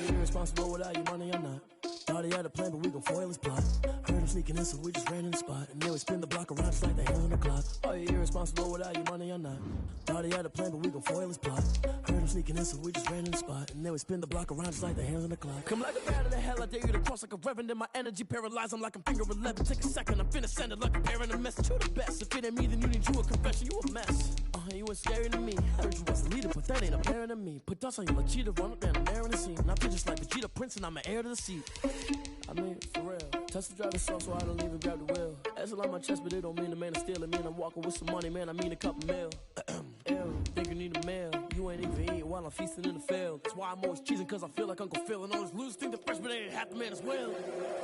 you irresponsible without your money or not? Thought he had a plan, but we gon' foil his plot. Heard him sneaking in, so we just ran in the spot. And they would spin the block around just like the hands on the clock. Are you irresponsible without your money or not? Thought he had a plan, but we gon' foil his plot. Heard him sneaking in, so we just ran in the spot. And they would spin the block around just like the hands on the clock. Come like a bat of the hell, I dare you to cross like a reverend. In my energy paralyzed, I'm like I'm finger 11. Take a second, I'm finna send it like a parent a message to the best. If it ain't me, then you need you a confession, you a mess. You ain't scary to me. Heard you was a leader, but that ain't apparent to me. Put dust on you like cheetah, run up down the air in the scene. I feel just like Vegeta Prince, and I'm an heir to the seat. I mean, for real. Touch the driver's soft, so I don't even grab the wheel. That's a lot on my chest, but it don't mean the man is stealing. Man, I'm walking with some money, man. I mean a couple mil. Ew, think you need a meal. You ain't even eating while I'm feasting in the field. That's why I'm always cheesing, cause I feel like Uncle Phil. And all this lose think the freshman ain't half the man as well.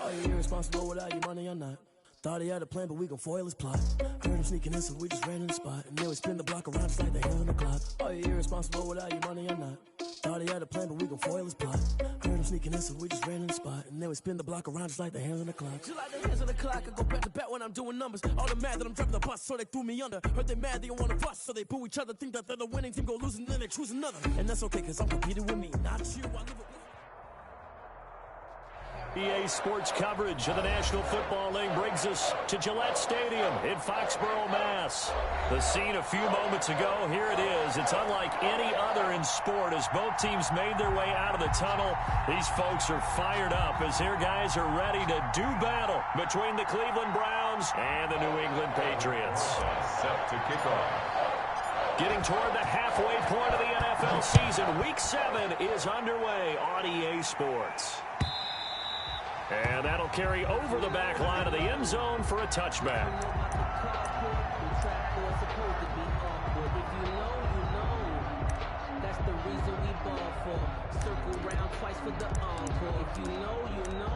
Are you irresponsible without your money or not? Thought he had a plan, but we gon' foil his plot. Heard him sneaking in, so we just ran in the spot. And they would spin the block around just like the hands on the clock. Are you irresponsible without your money or not? Thought he had a plan, but we gon' foil his plot. Heard him sneaking in, so we just ran in the spot. And they would spin the block around just like the hands on the clock. Just like the hands on the clock, I go back to back when I'm doing numbers. All the mad that I'm driving the bus, so they threw me under. Heard they mad, they don't wanna bust, so they boo each other. Think that they're the winning team, go losing, then they choose another. And that's okay, cause I'm competing with me, not you. I live with EA Sports coverage of the National Football League brings us to Gillette Stadium in Foxborough, Mass. The scene a few moments ago, here it is. It's unlike any other in sport as both teams made their way out of the tunnel. These folks are fired up as their guys are ready to do battle between the Cleveland Browns and the New England Patriots. Set to kick off. Getting toward the halfway point of the NFL season, Week 7 is underway on EA Sports. And that'll carry over the back line of the end zone for a touchback. That's the reason we ball for. Circle round twice for the encore. If you know, you know.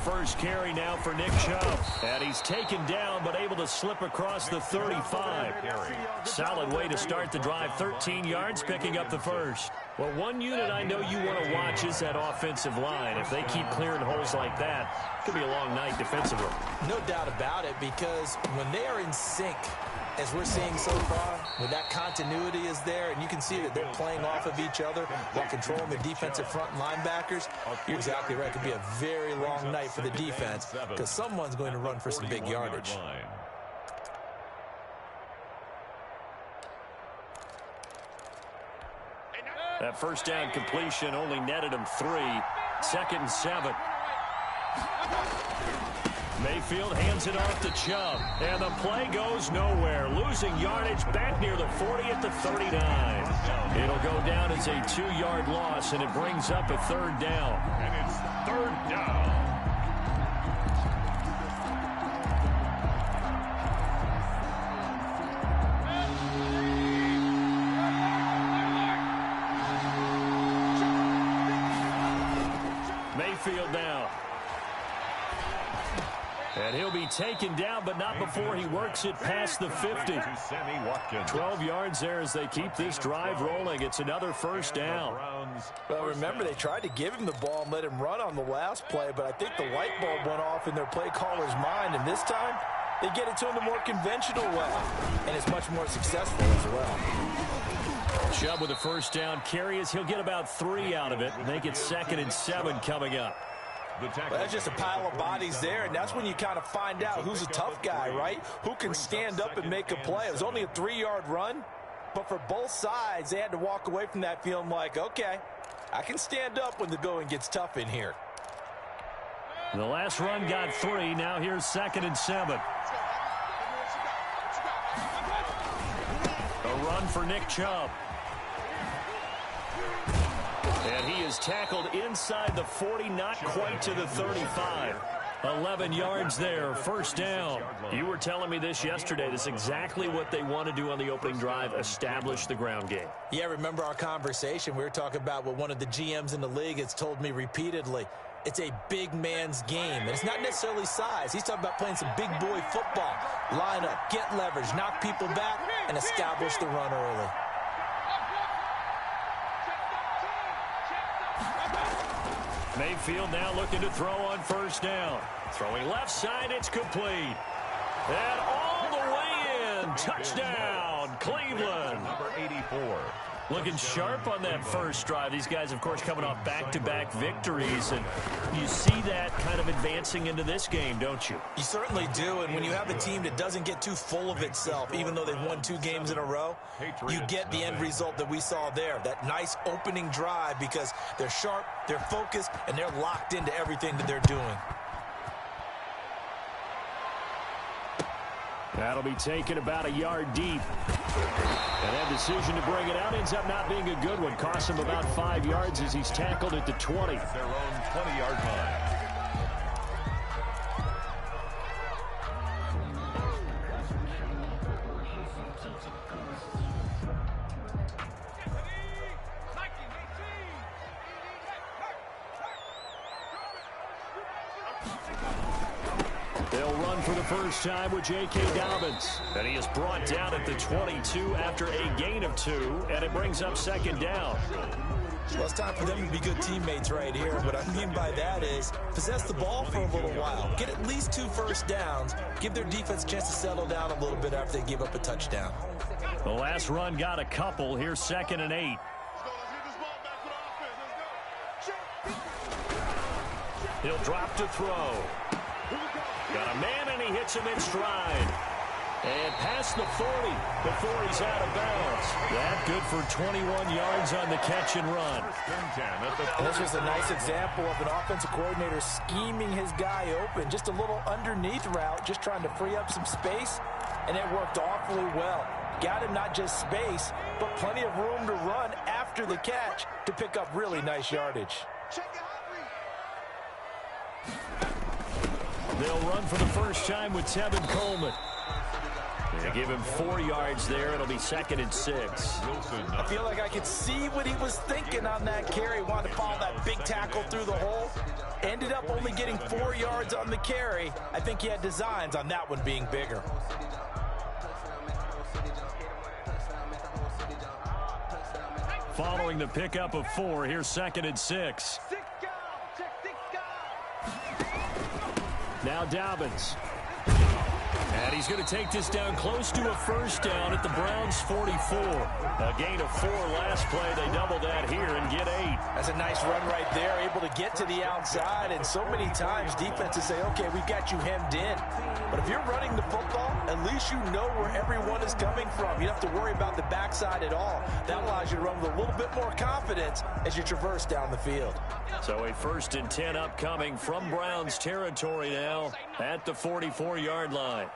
First carry now for Nick Chubb. And he's taken down but able to slip across the 35. Solid way to start the drive. 13 yards, picking up the first. Well, one unit I know you want to watch is that offensive line. If they keep clearing holes like that, it could be a long night defensively. No doubt about it, because when they are in sync, as we're seeing so far, when that continuity is there, and you can see that they're playing off of each other while controlling the defensive front linebackers, you're exactly right. It could be a very long night for the defense because someone's going to run for some big yardage. That first down completion only netted him 3. 2nd and 7. Mayfield hands it off to Chubb, and the play goes nowhere. Losing yardage back near the 40 at the 39. It'll go down as a 2-yard loss, and it brings up a 3rd down. And it's 3rd down. Mayfield down. And he'll be taken down, but not before he works it past the 50. 12 yards there as they keep this drive rolling. It's another first down. Well, remember, they tried to give him the ball and let him run on the last play, but I think the light bulb went off in their play caller's mind, and this time they get it to him the more conventional way, and it's much more successful as well. Chubb with a first down carry as he'll get about 3 out of it. Make it 2nd and 7 coming up. Well, that's just a pile of bodies there, and that's when you kind of find out who's a tough guy, right? Who can stand up and make a play. It was only a 3-yard run, but for both sides, they had to walk away from that feeling like, okay, I can stand up when the going gets tough in here. The last run got 3. Now here's 2nd and 7. A run for Nick Chubb. And he is tackled inside the 40, not quite to the 35. 11 yards there, first down. You were telling me this yesterday. This is exactly what they want to do on the opening drive, establish the ground game. Yeah, remember our conversation. We were talking about what one of the GMs in the league has told me repeatedly. it's a big man's game. And it's not necessarily size. He's talking about playing some big boy football. Line up, get leverage, knock people back, and establish the run early. Mayfield now looking to throw on first down. Throwing left side, it's complete. And all the way in. Touchdown, Cleveland. Number 84. Looking sharp on that first drive. These guys, of course, coming off back-to-back victories. And you see that kind of advancing into this game, don't you? You certainly do. And when you have a team that doesn't get too full of itself, even though they've won 2 games in a row, you get the end result that we saw there. That nice opening drive because they're sharp, they're focused, and they're locked into everything that they're doing. That'll be taken about a yard deep. And that decision to bring it out ends up not being a good one. Costs him about 5 yards as he's tackled at the 20. Their own 20-yard line. They'll run for the first time with J.K. Dobbins. And he is brought down at the 22 after a gain of 2, and it brings up second down. Well, it's time for them to be good teammates right here. What I mean by that is possess the ball for a little while. Get at least 2 first downs. Give their defense a chance to settle down a little bit after they give up a touchdown. The last run got a couple. Here's 2nd and 8. He'll drop to throw. Got a man, and he hits him in stride. And past the 40 before he's out of bounds. That good for 21 yards on the catch and run. This was a nice example of an offensive coordinator scheming his guy open. Just a little underneath route, just trying to free up some space, and it worked awfully well. Got him not just space, but plenty of room to run after the catch to pick up really nice yardage. They'll run for the first time with Tevin Coleman. They give him 4 yards there. It'll be 2nd and 6. I feel like I could see what he was thinking on that carry. Wanted to follow that big tackle through the hole. Ended up only getting 4 yards on the carry. I think he had designs on that one being bigger. Following the pickup of 4, here's 2nd and 6. Now Dobbins. And he's going to take this down close to a first down at the Browns' 44. A gain of 4 last play. They double that here and get 8. That's a nice run right there, able to get to the outside. And so many times defenses say, okay, we've got you hemmed in. But if you're running the football, at least you know where everyone is coming from. You don't have to worry about the backside at all. That allows you to run with a little bit more confidence as you traverse down the field. So a 1st and 10 upcoming from Browns territory now at the 44-yard line.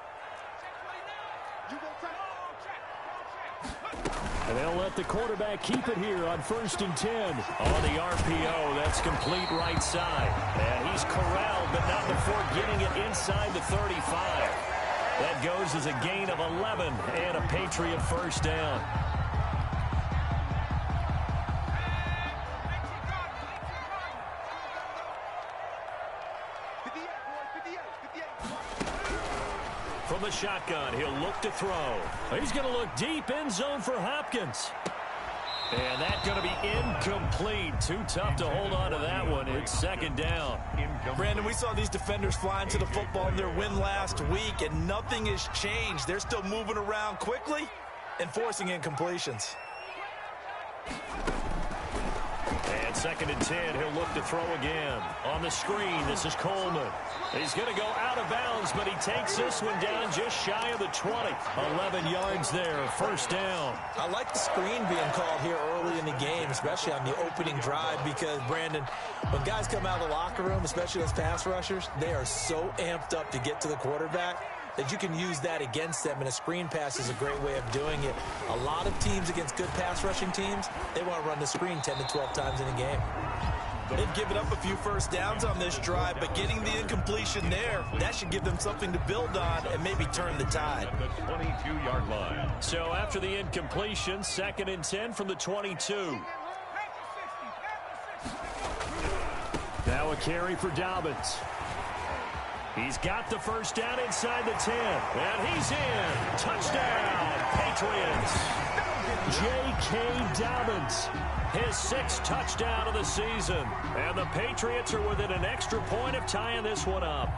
And they'll let the quarterback keep it here on 1st and 10. On the RPO, that's complete right side. And he's corralled, but not before getting it inside the 35. That goes as a gain of 11 and a Patriot first down. From the shotgun, he'll look to throw. He's going to look deep, end zone for Hopkins. And that's going to be incomplete. Too tough to hold on to that one. It's 2nd down. Brandon, we saw these defenders flying to the football in their win last week, and nothing has changed. They're still moving around quickly and forcing incompletions. And 2nd and 10, he'll look to throw again. On the screen, this is Coleman. He's going to go out of bounds, but he takes this one down just shy of the 20. 11 yards there, first down. I like the screen being called here early in the game, especially on the opening drive, because, Brandon, when guys come out of the locker room, especially those pass rushers, they are so amped up to get to the quarterback that you can use that against them, and a screen pass is a great way of doing it. A lot of teams against good pass rushing teams, they want to run the screen 10 to 12 times in a game. They've given up a few first downs on this drive, but getting the incompletion there, that should give them something to build on and maybe turn the tide. At the 22-yard line. So after the incompletion, 2nd and 10 from the 22. Now So a carry for Dobbins. He's got the first down inside the 10. And he's in. Touchdown, Patriots. J.K. Dobbins, his 6th touchdown of the season. And the Patriots are within an extra point of tying this one up.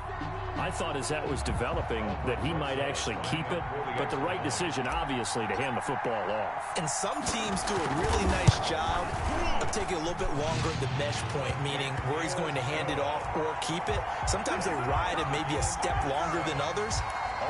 I thought as that was developing that he might actually keep it, but the right decision, obviously, to hand the football off. And some teams do a really nice job of taking a little bit longer at the mesh point, meaning where he's going to hand it off or keep it. Sometimes they ride it maybe a step longer than others.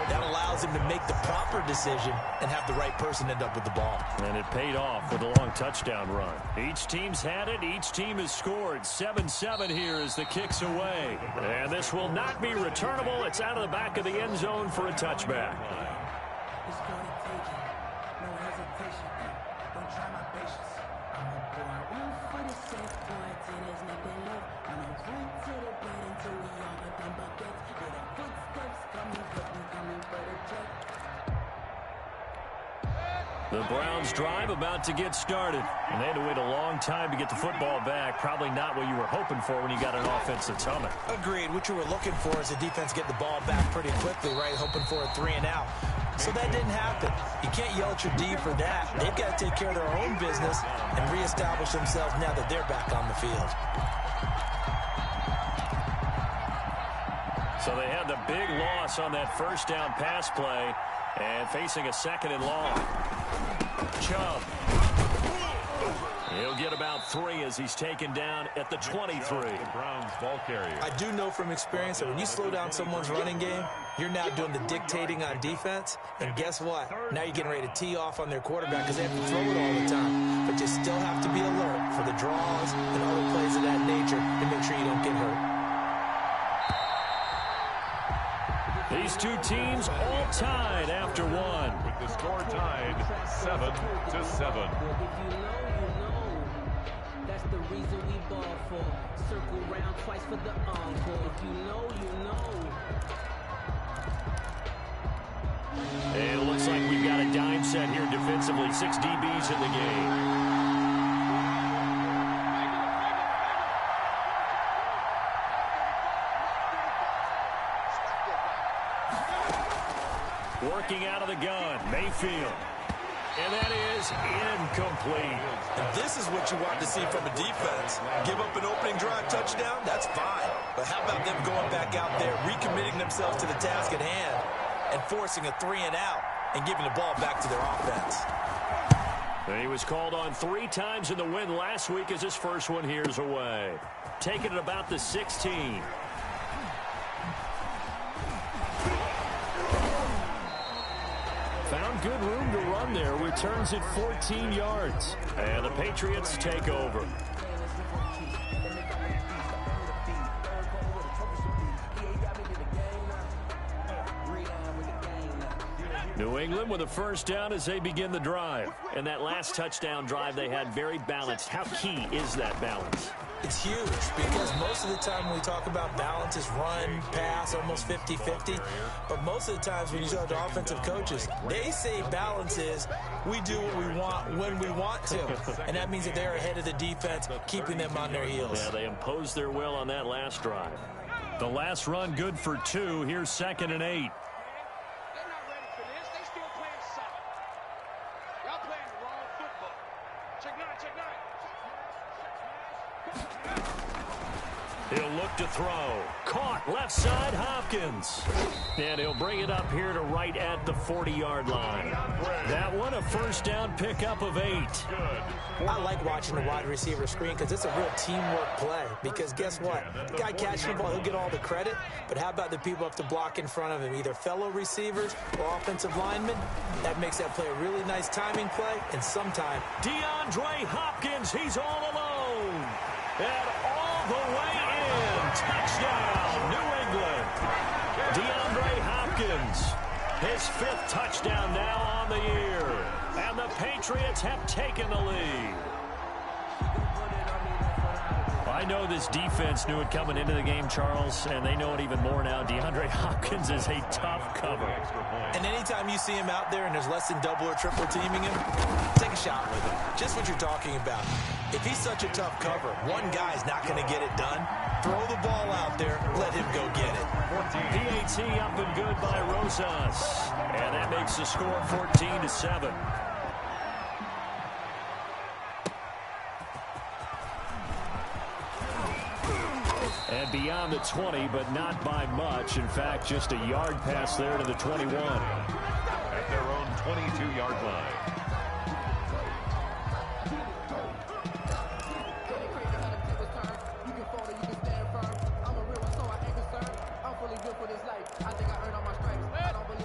That allows him to make the proper decision and have the right person end up with the ball. And it paid off with a long touchdown run. Each team's had it. Each team has scored. 7-7 here as the kick's away. And this will not be returnable. It's out of the back of the end zone for a touchback. It's gonna take it. No hesitation. Don't try my patience. I'm a boy. One for the safe points and there's nothing left. I'm a run to the bed until we all got them buckets. With our footsteps coming, but we coming for the check. The Browns drive about to get started. And they had to wait a long time to get the football back. Probably not what you were hoping for when you got an offense that's humming. Agreed. What you were looking for is the defense get the ball back pretty quickly, right? Hoping for a 3-and-out. So that didn't happen. You can't yell at your D for that. They've got to take care of their own business and reestablish themselves now that they're back on the field. So they had the big loss on that first down pass play and facing a 2nd and long. Chubb. He'll get about 3 as he's taken down at the 23. The Browns ball carrier. I do know from experience that when you slow down someone's running game, you're now doing the dictating on defense. And guess what? Now you're getting ready to tee off on their quarterback because they have to throw it all the time. But you still have to be alert for the draws and other plays of that nature to make sure you don't get hurt. These two teams all tied after one. With the score tied 7-7. If you know, you know. That's the reason we ball for. Circle round twice for the encore. If you know, you know. And it looks like we've got a dime set here defensively. 6 DBs in the game. Working out of the gun, Mayfield. And that is incomplete. And this is what you want to see from a defense. Give up an opening drive touchdown, that's fine. But how about them going back out there, recommitting themselves to the task at hand, and forcing a 3-and-out and giving the ball back to their offense. And he was called on 3 times in the win last week as his first one here's away. Taking it about the 16. Found good room to run there. Returns it 14 yards. And the Patriots take over. New England with a first down as they begin the drive. And that last touchdown drive they had very balanced. How key is that balance? It's huge because most of the time when we talk about balance is run, pass, almost 50-50. But most of the times when you talk to offensive coaches, they say balance is we do what we want when we want to. And that means that they're ahead of the defense, keeping them on their heels. Yeah, they imposed their will on that last drive. The last run good for 2. Here's 2nd and 8. He'll look to throw. Caught left side, Hopkins. And he'll bring it up here to right at the 40-yard line. That one, a first down pickup of 8. I like watching the wide receiver screen because it's a real teamwork play. Because guess what? The guy catching the ball, he'll get all the credit. But how about the people up to block in front of him, either fellow receivers or offensive linemen? That makes that play a really nice timing play. And sometime DeAndre Hopkins, he's all alone. And all the way in. Touchdown, New England. DeAndre Hopkins, his 5th touchdown now on the year. And the Patriots have taken the lead. I know this defense knew it coming into the game, Charles, and they know it even more now. DeAndre Hopkins is a tough cover. And anytime you see him out there and there's less than double or triple teaming him, take a shot with him. Just what you're talking about. If he's such a tough cover, one guy's not going to get it done. Throw the PAT up and good by Rosas. And that makes the score 14-7. And beyond the 20, but not by much. In fact, just a yard pass there to the 21. At their own 22-yard line.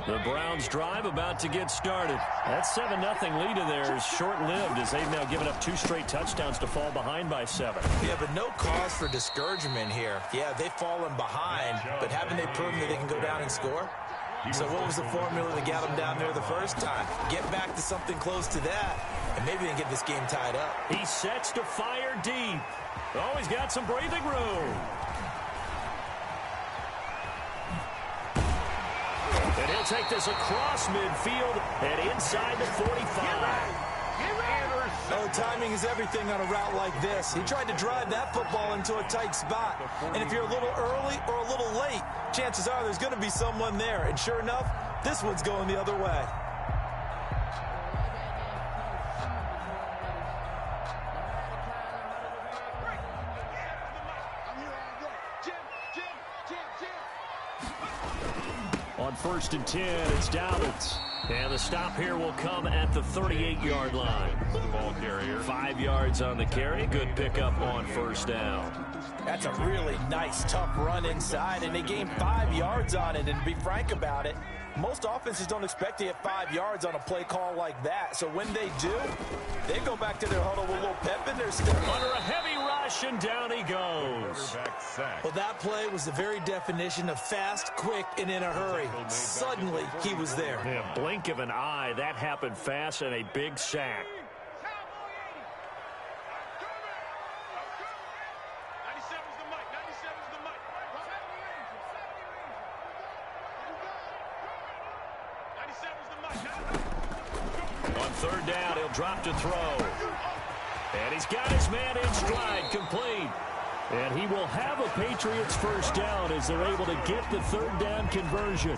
The Browns drive about to get started. That 7-0 lead of theirs short-lived as they've now given up 2 straight touchdowns to fall behind by 7. Yeah, but no cause for discouragement here. Yeah, they've fallen behind, but haven't they proven that they can go down and score? So what was the formula that got them down there the first time? Get back to something close to that, and maybe they can get this game tied up. He sets to fire deep. Oh, he's got some breathing room. And he'll take this across midfield and inside the 45. Oh, timing is everything on a route like this. He tried to drive that football into a tight spot. And if you're a little early or a little late, chances are there's going to be someone there. And sure enough, this one's going the other way. On 1st and 10, it's Dobbins. And the stop here will come at the 38-yard line. The ball carrier. 5 yards on the carry. Good pickup on 1st down. That's a really nice, tough run inside, and they gained 5 yards on it. And to be frank about it, most offenses don't expect to get 5 yards on a play call like that. So when they do, they go back to their huddle with a little pep in their step. Under a heavy rush, and down he goes. Well, that play was the very definition of fast, quick, and in a hurry. Suddenly, he was there. In a blink of an eye, that happened fast, and a big sack. On 3rd down, he'll drop to throw. And he's got his man in stride, complete. And he will have a Patriots 1st down as they're able to get the 3rd down conversion.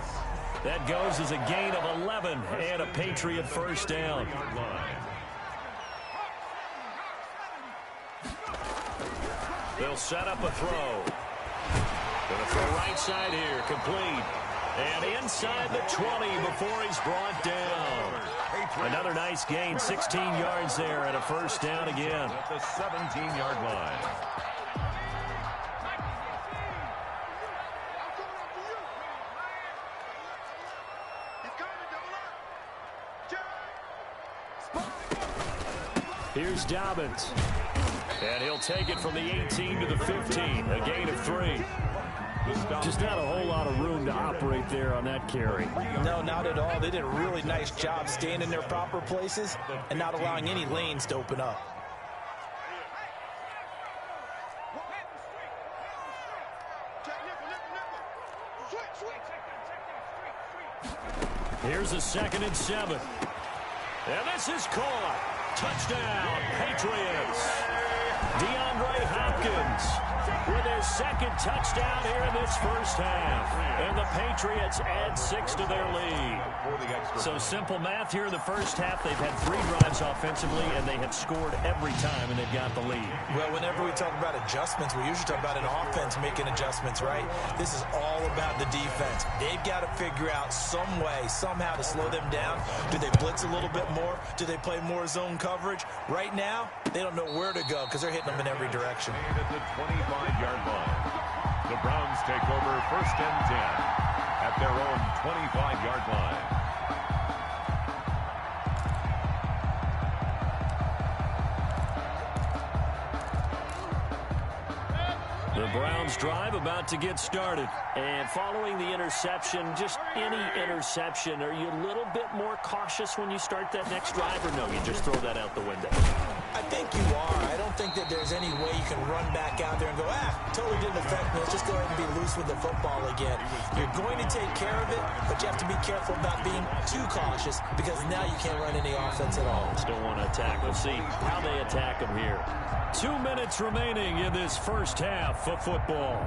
That goes as a gain of 11 and a Patriot 1st down. They'll set up a throw. Going to throw right side here, complete. And inside the 20 before he's brought down. Another nice gain, 16 yards there and a 1st down again. At the 17-yard line. Here's Dobbins. And he'll take it from the 18 to the 15, a gain of 3. Just not a whole lot of room to operate there on that carry. No, not at all. They did a really nice job staying in their proper places and not allowing any lanes to open up. Here's a 2nd and 7. And this is caught. Touchdown, Patriots. DeAndre Hopkins with his 2nd touchdown here in this 1st half. And the Patriots add 6 to their lead. So simple math here in the 1st half. They've had 3 drives offensively, and they have scored every time, and they've got the lead. Well, whenever we talk about adjustments, we usually talk about an offense making adjustments, right? This is all about the defense. They've got to figure out some way, somehow to slow them down. Do they blitz a little bit more? Do they play more zone coverage? Right now, they don't know where to go because they're hitting them in every direction. At the 25-yard line. The Browns take over 1st and 10 at their own 25-yard line. The Browns drive about to get started. And following the interception, just any interception, are you a little bit more cautious when you start that next drive, or no, you just throw that out the window? I think you are. I don't think that there's any way you can run back out there and go, totally didn't affect me. Let's just go ahead and be loose with the football again. You're going to take care of it, but you have to be careful about being too cautious because now you can't run any offense at all. Still want to attack. We'll see how they attack them here. 2 minutes remaining in this 1st half of football.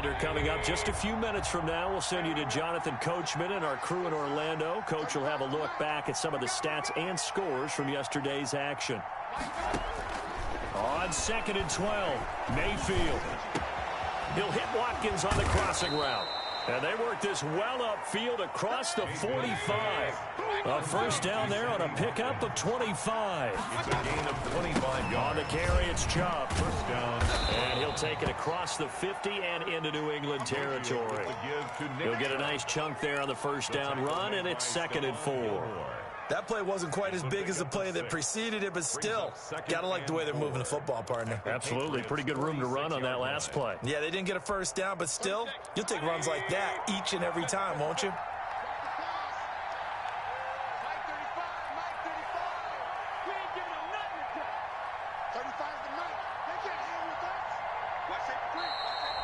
Reminder coming up just a few minutes from now, we'll send you to Jonathan Coachman and our crew in Orlando. Coach will have a look back at some of the stats and scores from yesterday's action. On 2nd and 12, Mayfield. He'll hit Watkins on the crossing route. And they work this well upfield across the 45. A first down there on a pickup of 25. It's a gain of 25 yards. On the carry, it's Chubb. First down. And he'll take it across the 50 and into New England territory. He'll get a nice chunk there on the first down run, and it's 2nd and 4. That play wasn't quite as big as the play that preceded it, but still, gotta like the way they're moving the football, partner. Absolutely. Pretty good room to run on that last play. Yeah, they didn't get a first down, but still, you'll take runs like that each and every time, won't you?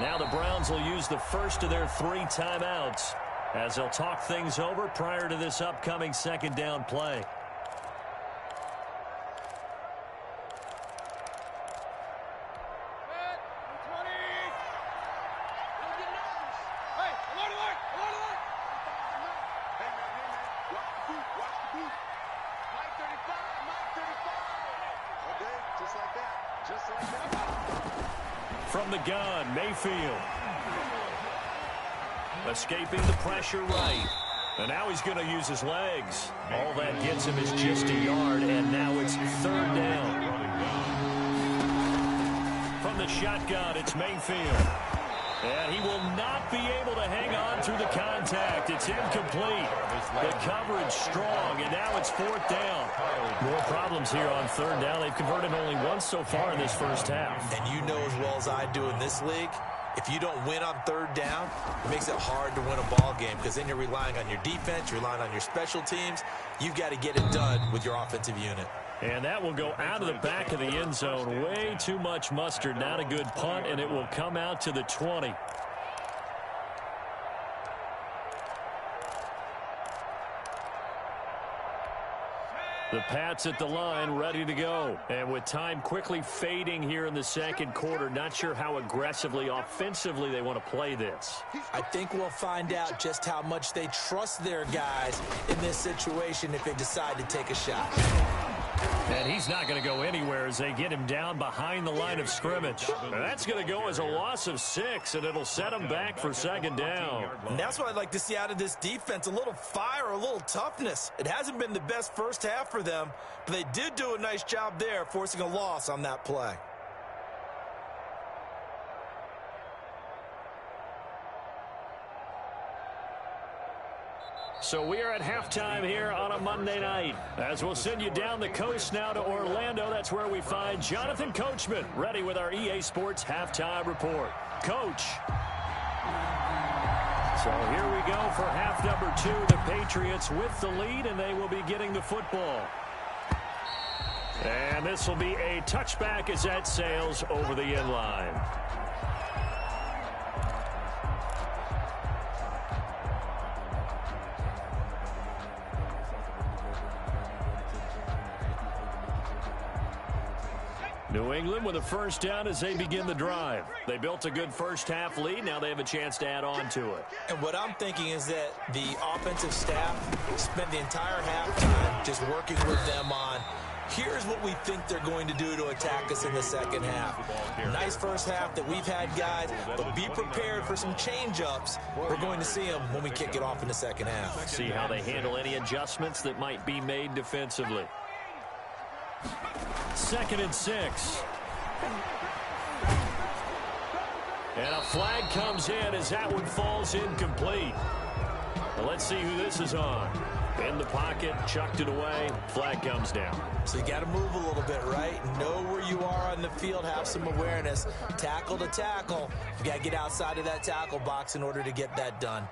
Now the Browns will use the first of their 3 timeouts as they'll talk things over prior to this upcoming 2nd down play. From the gun, Mayfield. Escaping the pressure right. And now he's going to use his legs. All that gets him is just a yard, and now it's 3rd down. From the shotgun, it's Mayfield. And he will not be able to hang on through the contact. It's incomplete. The coverage strong, and now it's 4th down. More problems here on 3rd down. They've converted only once so far in this first half. And you know as well as I do in this league, if you don't win on 3rd down, it makes it hard to win a ball game because then you're relying on your defense, you're relying on your special teams. You've got to get it done with your offensive unit. And that will go out of the back of the end zone. Way too much mustard. Not a good punt, and it will come out to the 20. The Pats at the line, ready to go. And with time quickly fading here in the 2nd quarter, not sure how aggressively, offensively they want to play this. I think we'll find out just how much they trust their guys in this situation if they decide to take a shot. And he's not going to go anywhere as they get him down behind the line of scrimmage. And that's going to go as a loss of 6, and it'll set him back for 2nd down. And that's what I'd like to see out of this defense, a little fire, a little toughness. It hasn't been the best first half for them, but they did do a nice job there forcing a loss on that play. So we are at halftime here on a Monday night. As we'll send you down the coast now to Orlando, that's where we find Jonathan Coachman, ready with our EA Sports Halftime Report. Coach. So here we go for half number 2. The Patriots with the lead, and they will be getting the football. And this will be a touchback as that sails over the end line. New England with a first down as they begin the drive. They built a good first half lead. Now they have a chance to add on to it. And what I'm thinking is that the offensive staff spent the entire halftime just working with them on, here's what we think they're going to do to attack us in the second half. Nice first half that we've had, guys, but be prepared for some change-ups. We're going to see them when we kick it off in the second half. See how they handle any adjustments that might be made defensively. 2nd and 6. And a flag comes in as that one falls incomplete. Well, let's see who this is on. In the pocket, chucked it away, flag comes down. So you got to move a little bit, right? Know where you are on the field, have some awareness. Tackle to tackle. You got to get outside of that tackle box in order to get that done.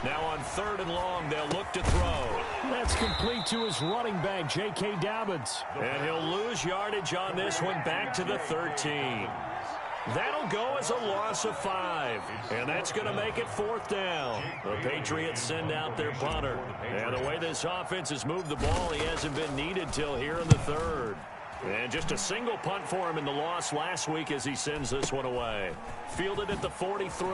Now on 3rd and long, they'll look to throw. That's complete to his running back, J.K. Dobbins. And he'll lose yardage on this one back to the 13. That'll go as a loss of 5. And that's going to make it 4th down. The Patriots send out their punter. And the way this offense has moved the ball, he hasn't been needed till here in the 3rd. And just a single punt for him in the loss last week as he sends this one away. Fielded at the 43.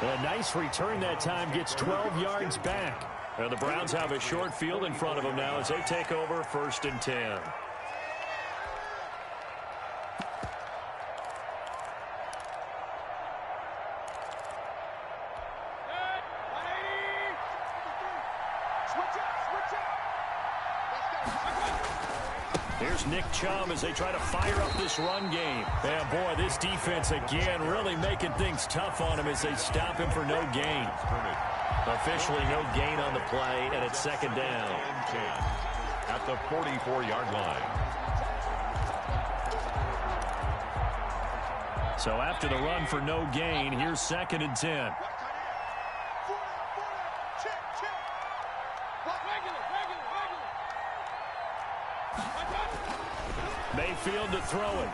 A nice return that time, gets 12 yards back. And the Browns have a short field in front of them now as they take over 1st and 10. Here's Nick Chubb as they try to fire up this run game. And boy, this defense again really making things tough on him as they stop him for no gain. Officially no gain on the play, and it's 2nd down. At the 44-yard line. So after the run for no gain, here's 2nd and 10. Mayfield to throw it.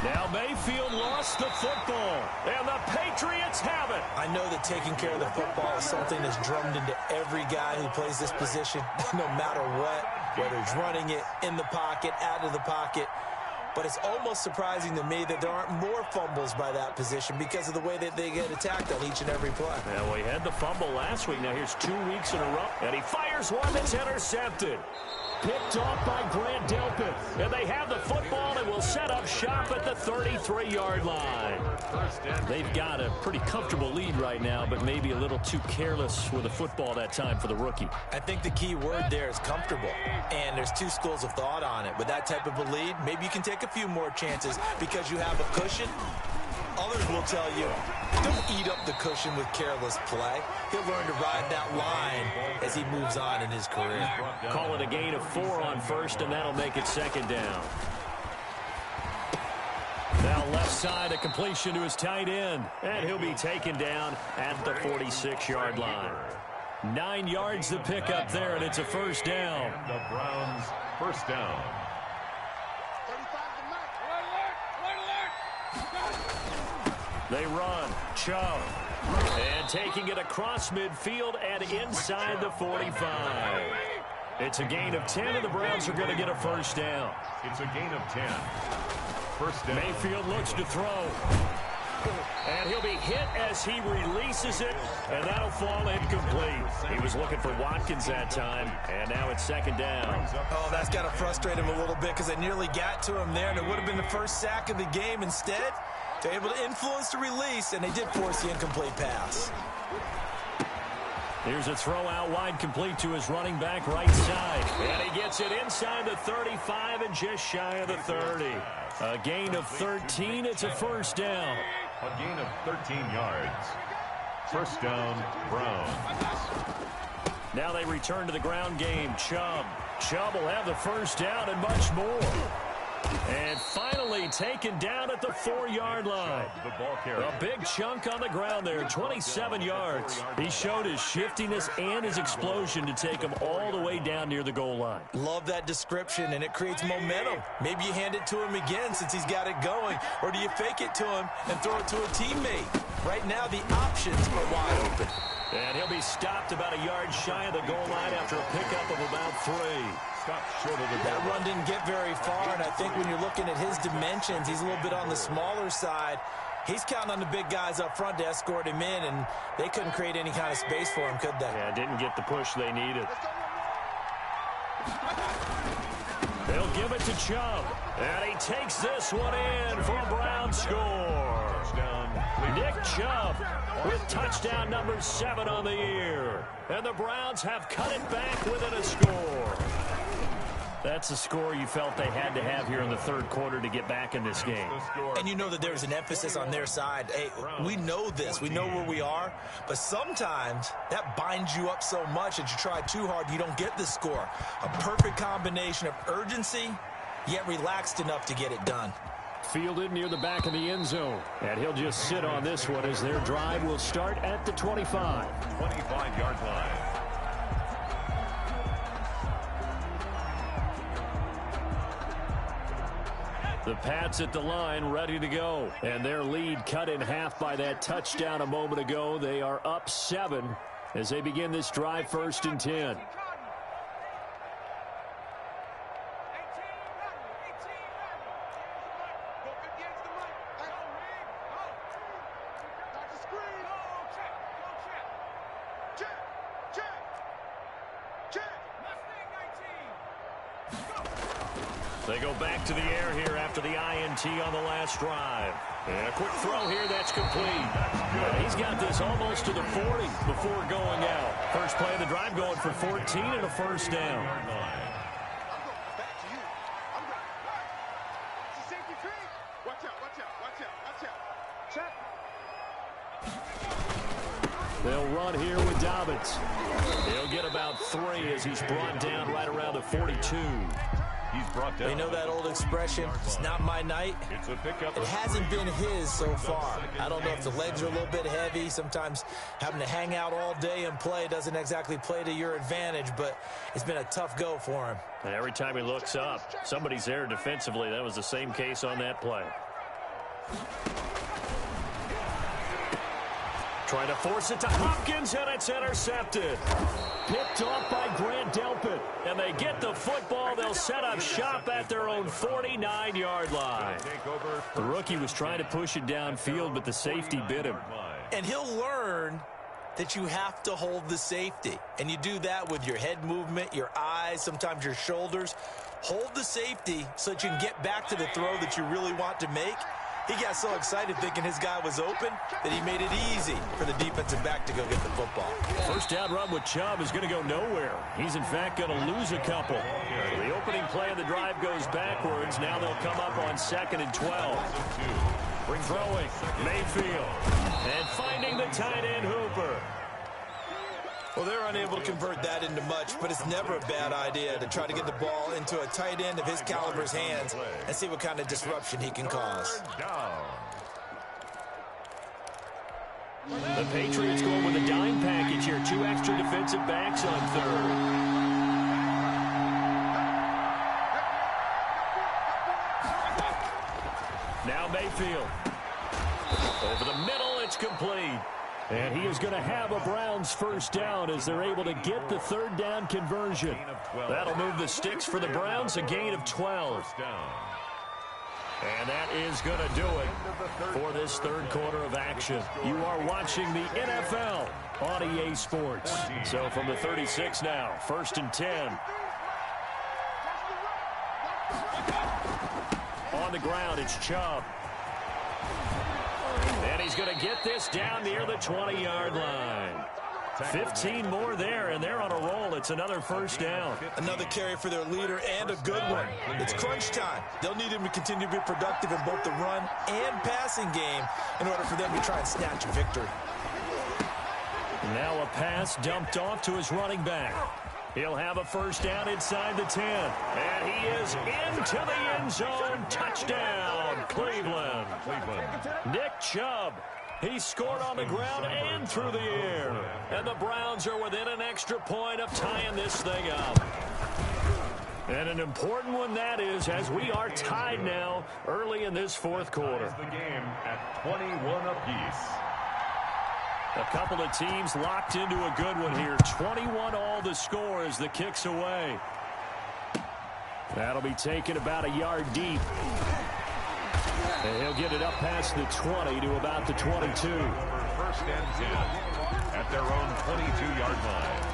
Now Mayfield lost the football, and the Patriots have it. I know that taking care of the football is something that's drummed into every guy who plays this position, no matter what, whether it's running it, in the pocket, out of the pocket. But it's almost surprising to me that there aren't more fumbles by that position because of the way that they get attacked on each and every play. Yeah, well, he had the fumble last week. Now here's 2 weeks in a row, and he fires one that's intercepted. Picked off by Grant Delpit. And they have the football and will set up shop at the 33-yard line. They've got a pretty comfortable lead right now, but maybe a little too careless with the football that time for the rookie. I think the key word there is comfortable. And there's 2 schools of thought on it. With that type of a lead, maybe you can take a few more chances because you have a cushion. Others will tell you, don't eat up the cushion with careless play. He'll learn to ride that line as he moves on in his career. Call it a gain of 4 on 1st, and that'll make it 2nd down. Now left side, a completion to his tight end, and he'll be taken down at the 46-yard line. 9 yards to pick up there, and it's a 1st down. The Browns' 1st down. They run. Chubb. And taking it across midfield and inside the 45. It's a gain of 10, and the Browns are going to get a 1st down. It's a gain of 10. 1st down. Mayfield looks to throw. And he'll be hit as he releases it, and that'll fall incomplete. He was looking for Watkins that time, and now it's 2nd down. Oh, that's got to frustrate him a little bit because they nearly got to him there, and it would have been the first sack of the game. Instead, they're able to influence the release, and they did force the incomplete pass. Here's a throw out wide, complete to his running back right side. And he gets it inside the 35 and just shy of the 30. A gain of 13. It's a 1st down. A gain of 13 yards. 1st down, Browns. Now they return to the ground game. Chubb. Chubb will have the 1st down and much more. And finally taken down at the 4-yard line. A big chunk on the ground there, 27 yards. He showed his shiftiness and his explosion to take him all the way down near the goal line. Love that description, and it creates momentum. Maybe you hand it to him again since he's got it going, or do you fake it to him and throw it to a teammate? Right now, the options are wide open. And he'll be stopped about a yard shy of the goal line after a pickup of about 3. That run didn't get very far, and I think when you're looking at his dimensions, he's a little bit on the smaller side. He's counting on the big guys up front to escort him in, and they couldn't create any kind of space for him, could they? Yeah, didn't get the push they needed. They'll give it to Chubb, and he takes this one in for a Brown score. Nick Chubb with touchdown number 7 on the year. And the Browns have cut it back within a score. That's a score you felt they had to have here in the 3rd quarter to get back in this game. And you know that there's an emphasis on their side. Hey, we know this. We know where we are. But sometimes that binds you up so much that you try too hard, you don't get the score. A perfect combination of urgency, yet relaxed enough to get it done. Fielded near the back of the end zone. And he'll just sit on this one as their drive will start at the 25. 25-yard line. The Pats at the line ready to go. And their lead cut in half by that touchdown a moment ago. They are up 7 as they begin this drive 1st and 10. They go back to the air here after the INT on the last drive. And a quick throw here, that's complete. He's got this almost to the 40 before going out. First play of the drive going for 14 and a first down. They'll run here with Dobbins. He'll get about 3 as he's brought down right around the 42. He's brought down. You know that old expression, it's not my night? It hasn't been his so far. I don't know if the legs are a little bit heavy. Sometimes having to hang out all day and play doesn't exactly play to your advantage, but it's been a tough go for him. And every time he looks up, somebody's there defensively. That was the same case on that play. Trying to force it to Hopkins, and it's intercepted. Picked off by Grant Delpit. And they get the football. They'll set up shop at their own 49-yard line. The rookie was trying to push it downfield, but the safety bit him. And he'll learn that you have to hold the safety. And you do that with your head movement, your eyes, sometimes your shoulders. Hold the safety so that you can get back to the throw that you really want to make. He got so excited thinking his guy was open that he made it easy for the defensive back to go get the football. First down run with Chubb is going to go nowhere. He's, in fact, going to lose a couple. The opening play of the drive goes backwards. Now they'll come up on 2nd and 12. Bring throwing, Mayfield. And finding the tight end, Hooper. Well, they're unable to convert that into much, but it's never a bad idea to try to get the ball into a tight end of his caliber's hands and see what kind of disruption he can cause. The Patriots going with a dime package here. 2 extra defensive backs on 3rd. Now Mayfield. Over the middle, it's complete. And he is going to have a Browns first down as they're able to get the 3rd down conversion. That'll move the sticks for the Browns, a gain of 12. And that is going to do it for this 3rd quarter of action. You are watching the NFL on EA Sports. So from the 36 now, 1st and 10. On the ground, it's Chubb. And he's going to get this down near the 20-yard line. 15 more there, and they're on a roll. It's another first down. Another carry for their leader, and a good one. It's crunch time. They'll need him to continue to be productive in both the run and passing game in order for them to try and snatch a victory. Now a pass dumped off to his running back. He'll have a first down inside the 10. And he is into the end zone. Touchdown, Cleveland. Nick Chubb. He scored on the ground and through the air. And the Browns are within an extra point of tying this thing up. And an important one that is, as we are tied now early in this 4th quarter. The game at 21 apiece. A couple of teams locked into a good one here. 21 all the score as the kick's away. That'll be taken about a yard deep. And he'll get it up past the 20 to about the 22. 1st and 10 at their own 22-yard line.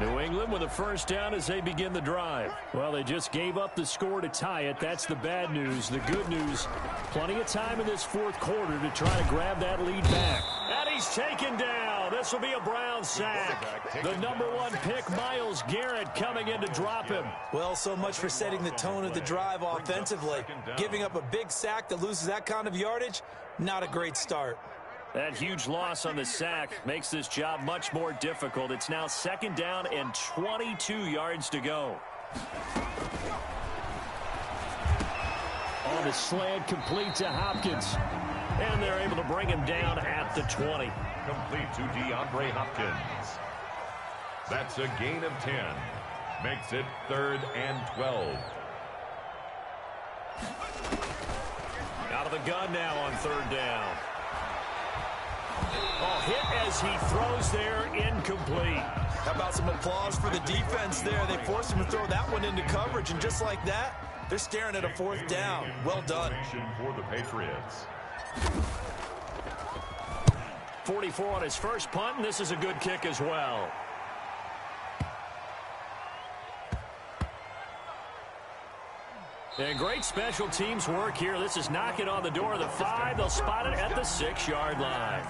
New England with a first down as they begin the drive. Well, they just gave up the score to tie it. That's the bad news. The good news, plenty of time in this 4th quarter to try to grab that lead back. And he's taken down. This will be a Brown sack. The number 1 pick, Myles Garrett, coming in to drop him. Well, so much for setting the tone of the drive offensively. Giving up a big sack that loses that kind of yardage, not a great start. That huge loss on the sack makes this job much more difficult. It's now 2nd down and 22 yards to go. On the slant, complete to Hopkins. And they're able to bring him down at the 20. Complete to DeAndre Hopkins. That's a gain of 10. Makes it 3rd and 12. Out of the gun now on 3rd down. Oh, hit as he throws there, incomplete. How about some applause for the defense there? They forced him to throw that one into coverage, and just like that, they're staring at a 4th down. Well done. For the Patriots. 44 on his first punt, and this is a good kick as well. And great special teams work here. This is knocking on the door of the 5. They'll spot it at the 6-yard line.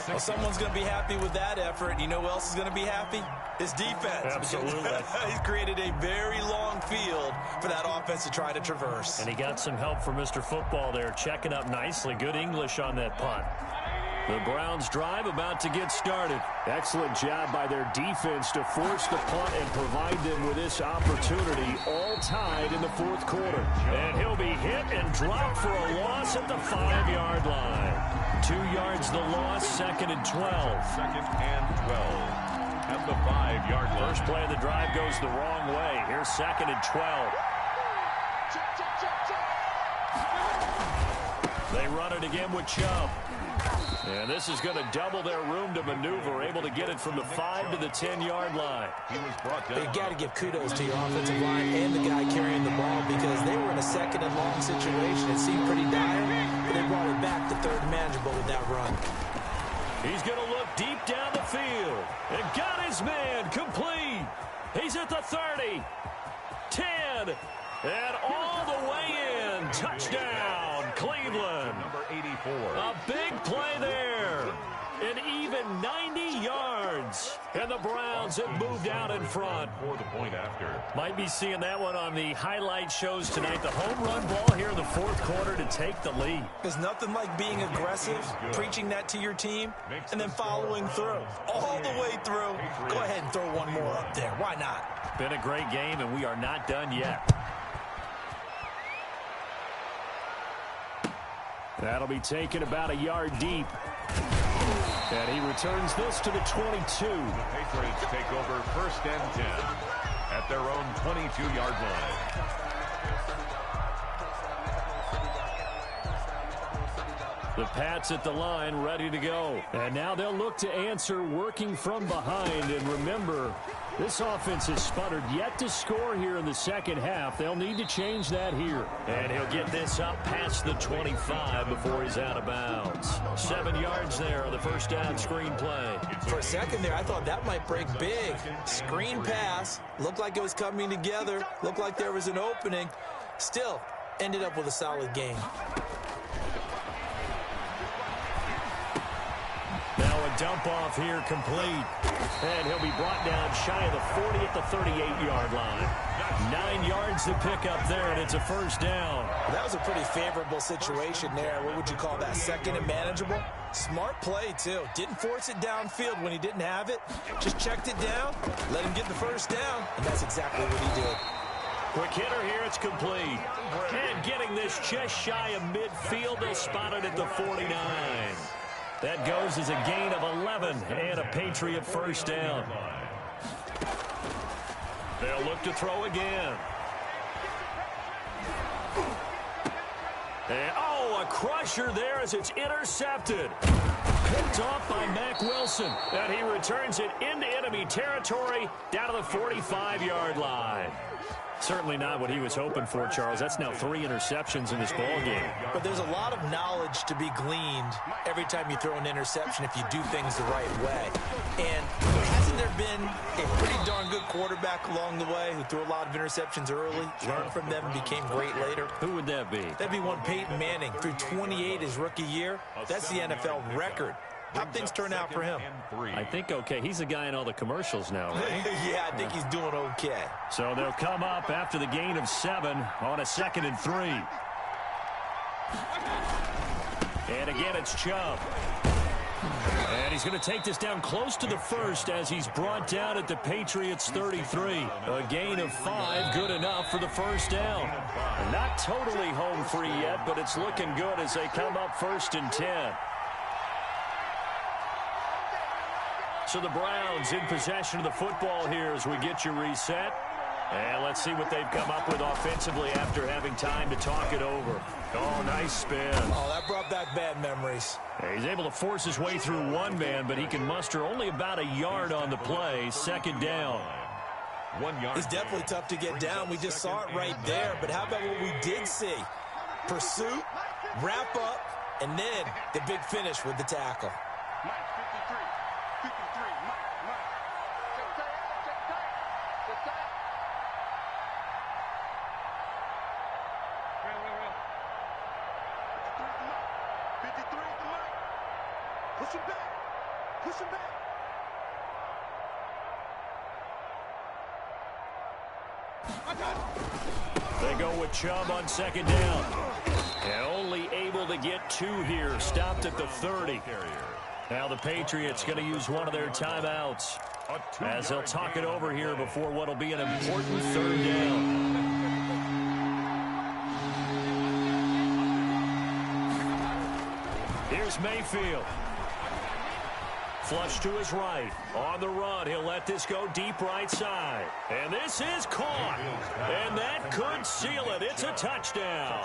Well, someone's going to be happy with that effort. You know who else is going to be happy? His defense. Absolutely. He's created a very long field for that offense to try to traverse. And he got some help from Mr. Football there, checking up nicely. Good English on that punt. The Browns drive about to get started. Excellent job by their defense to force the punt and provide them with this opportunity, all tied in the fourth quarter. And he'll be hit and dropped for a loss at the 5-yard line. 2 yards the loss, 2nd and 12. 2nd and 12 at the 5-yard line. First play of the drive goes the wrong way. Here's 2nd and 12. They run it again with Chubb. And this is going to double their room to maneuver, able to get it from the 5 to the 10-yard line. He was brought down. You got to give kudos to your offensive line and the guy carrying the ball because they were in a 2nd and long situation. It seemed pretty dire, but they brought it back to 3rd and manageable with that run. He's going to look deep down the field and got his man complete. He's at the 30, 10, and all the way in. Touchdown, Cleveland. Number 84. A big play there. An even 90 yards. And the Browns have moved out in front. For the point after. Might be seeing that one on the highlight shows tonight. The home run ball here in the fourth quarter to take the lead. There's nothing like being aggressive, preaching that to your team, and then following through. All the way through. Go ahead and throw one more up there. Why not? Been a great game, and we are not done yet. That'll be taken about a yard deep. And he returns this to the 22. The Patriots take over 1st and 10 at their own 22-yard line. The Pats at the line, ready to go. And now they'll look to answer working from behind. And remember, this offense has sputtered yet to score here in the second half. They'll need to change that here. And he'll get this up past the 25 before he's out of bounds. 7 yards there on the first down screen play. For a second there, I thought that might break big. Screen pass. Looked like it was coming together. Looked like there was an opening. Still, ended up with a solid game. Now a dump off here complete. And he'll be brought down shy of the 40 at the 38-yard line. 9 yards to pick up there, and it's a first down. That was a pretty favorable situation there. What would you call that? 2nd and manageable? Smart play, too. Didn't force it downfield when he didn't have it. Just checked it down, let him get the first down, and that's exactly what he did. Quick hitter here, it's complete. And getting this just shy of midfield, they'll spot it at the 49. That goes as a gain of 11 and a Patriot first down. They'll look to throw again. And, a crusher there as it's intercepted. Picked off by Mack Wilson. And he returns it into enemy territory down to the 45-yard line. Certainly not what he was hoping for, Charles. That's now 3 interceptions in this ballgame. But there's a lot of knowledge to be gleaned every time you throw an interception if you do things the right way. And hasn't there been a pretty darn good quarterback along the way who threw a lot of interceptions early, learned from them, and became great later? Who would that be? That'd be one Peyton Manning. Threw 28 his rookie year. That's the NFL record. How things turn out for him? I think okay. He's the guy in all the commercials now, right? Yeah, I think he's doing okay. So they'll come up after the gain of 7 on a 2nd and 3. And again, it's Chubb. And he's going to take this down close to the first as he's brought down at the Patriots 33. A gain of 5, good enough for the first down. Not totally home free yet, but it's looking good as they come up 1st and 10. So the Browns in possession of the football here as we get you reset. And let's see what they've come up with offensively after having time to talk it over. Oh, nice spin. Oh, that brought back bad memories. He's able to force his way through one man, but he can muster only about a yard on the play. 2nd down. 1 yard. It's definitely tough to get down. We just saw it right there. But how about what we did see? Pursuit, wrap up, and then the big finish with the tackle. Push him back. Push him back. I got it. They go with Chubb on second down. And only able to get 2 here. Stopped at the 30. Now the Patriots going to use one of their timeouts as they'll talk it over here before what will be an important third down. Here's Mayfield. Flush to his right. On the run. He'll let this go deep right side. And this is caught. And that could seal it. It's a touchdown.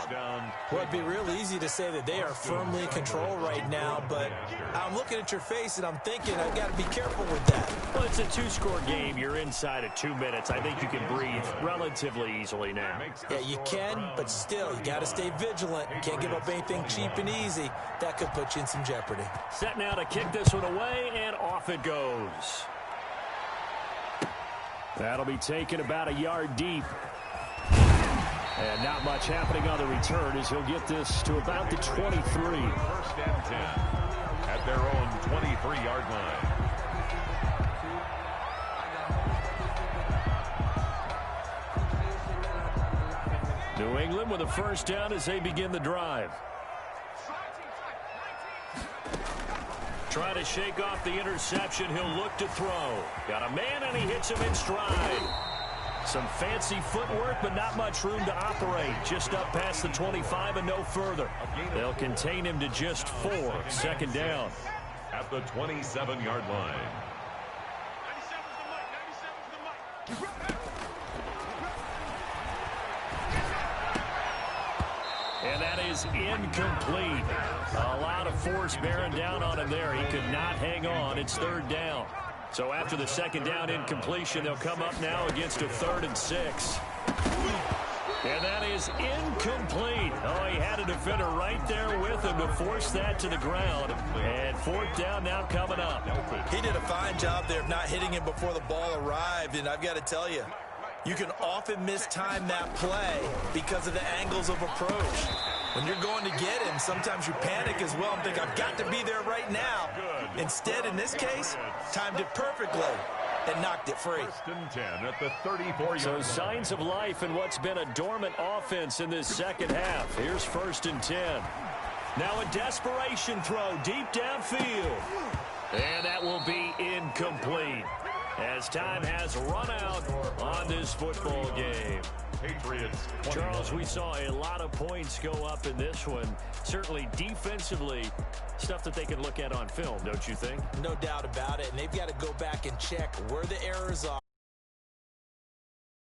Well, it'd be real easy to say that they are firmly in control right now, but I'm looking at your face and I'm thinking I've got to be careful with that. Well, it's a 2-score game. You're inside of 2 minutes. I think you can breathe relatively easily now. Yeah, you can, but still, you got to stay vigilant. You can't give up anything cheap and easy. That could put you in some jeopardy. Set now to kick this one away. And off it goes. That'll be taken about a yard deep. And not much happening on the return as he'll get this to about the 23. 1st and 10 at their own 23-yard line. New England with a first down as they begin the drive. Try to shake off the interception. He'll look to throw. Got a man, and he hits him in stride. Some fancy footwork, but not much room to operate. Just up past the 25 and no further. They'll contain him to just 4. Second down. At the 27-yard line. And that is incomplete. A lot of force bearing down on him there. He could not hang on. It's 3rd down. So after the second down incompletion, they'll come up now against a 3rd and 6. And that is incomplete. Oh, he had a defender right there with him to force that to the ground. And 4th down now coming up. He did a fine job there of not hitting him before the ball arrived, and I've got to tell you, you can often mistime that play because of the angles of approach. When you're going to get him, sometimes you panic as well and think, I've got to be there right now. Instead, in this case, timed it perfectly and knocked it free. 1st and 10 at the 34-yard So line. signs of life in what's been a dormant offense in this second half. Here's 1st and 10. Now a desperation throw deep downfield. And that will be incomplete, as time has run out on this football game. Patriots. Charles, we saw a lot of points go up in this one. Certainly defensively, stuff that they can look at on film, don't you think? No doubt about it, and they've got to go back and check where the errors are.